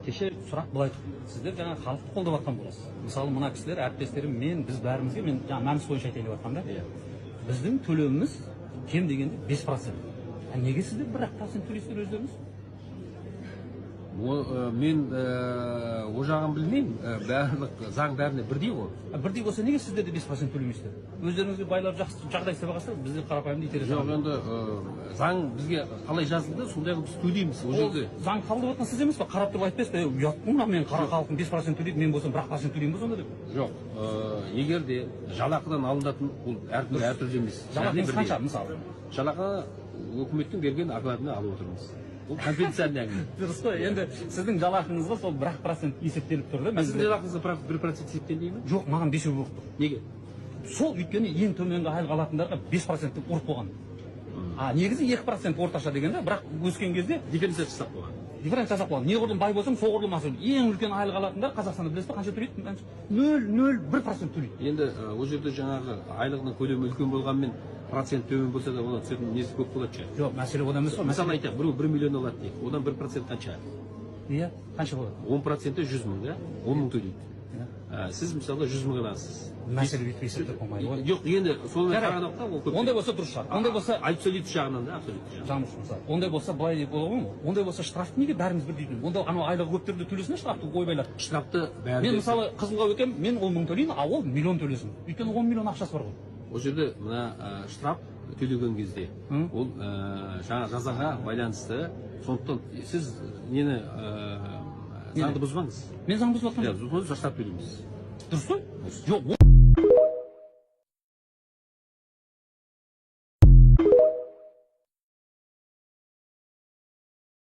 кеше сұрақ былай тұр. Сіздер жаңа халықты қолдап жатқан боласыз. Мысалы, мына кісілер, әріптестерім, біз бәрімізге, мен жаңа мәмс бойынша айтайын деп жатқанда, біздің төлеміміз кем дегенде 5%. Неге сіздер 1% төлейсіздер өздеріңіз? Мен о жағын білмеймін, барлық заң бәріне бірдей ғой. Бірдей болса неге сіздер де 5% төлемейсіздер? Өздеріңізге байлар жақсы жағдай істеп алсаңыздар, бізде қарапайым дейді. Жоқ, енді заң бізге қалай жазылды, сондай біз төлейміз. Ол жерде заң қабылдап жатқан сіз емес пе? Қарап тұрып айтпайсыз ба? Ұятпын, мен қара халықтың 5% төлейді, мен болсам 1% төлеймін ба сонда деп? Жоқ, егер де жалақыдан алынатын ол әртүрлі емес. Жалақыңыз қанша мысалы? Жалақы өкіметтің берген окладына алып отырмыз. Ол компенсация әңгіме. Дұрыс қой, енді сіздің жалақыңызға сол 1% есептеліп тұр да. Сіздің жалақыңызға 1% есептелмей ме? Жоқ, маған 5 болып тұр. Неге? Сол өйткені ең төменгі айлық алатындарға 5% ұрып қойған. Негізі 2% орташа дегенде, бірақ өскен кезде дифференциация жасап қойған. Дифференция жасап қойған. Неғұрлым бай болсам, соғұрлым асыл. Ең үлкен айлық алатындар Қазақстанда білесіз бе, қанша төлейді? 0,01% төлейді. Енді ол жерде жаңағы айлығының көлемі үлкен болғанмен процент төмен болса да одан түсетін несі көп болады шығар. Жоқ, мәселе одан емес қой. Мысалы айтайық, біреу 1 миллион алады дейік. Одан 1% қанша? Иә, қанша болады? 10% 100 мың, да? 10 мың төлейді. Сіз мысалы 100 мың аласыз. Мәселе бүйтіп есептеп болмайды ғой. Жоқ, енді соны қараған уақытта ол көп. Ондай болса дұрыс шығар. Ондай болса абсолют жағынан да, абсолют жағынан. мысалы. Ондай болса былай деп болады ғой. Ондай болса штрафты неге бәріміз бірдей төлейміз? Онда анау айлығы көптерде төлесін штрафты ойбайлап. Штрафты бәрі. Мен мысалы Қызылға өтем, мен 10 мың төлеймін, а ол миллион төлесін. Өйткені 10 миллион ақшасы бар ғой. Ол жерде мына штраф төлеген кезде ол жаңа жазаға байланысты. Сондықтан сіз нені заңды бұзбаңыз. Мен заң бұзып жатқан жоқпын. Штраф төлейміз. Дұрыс қой? Жоқ.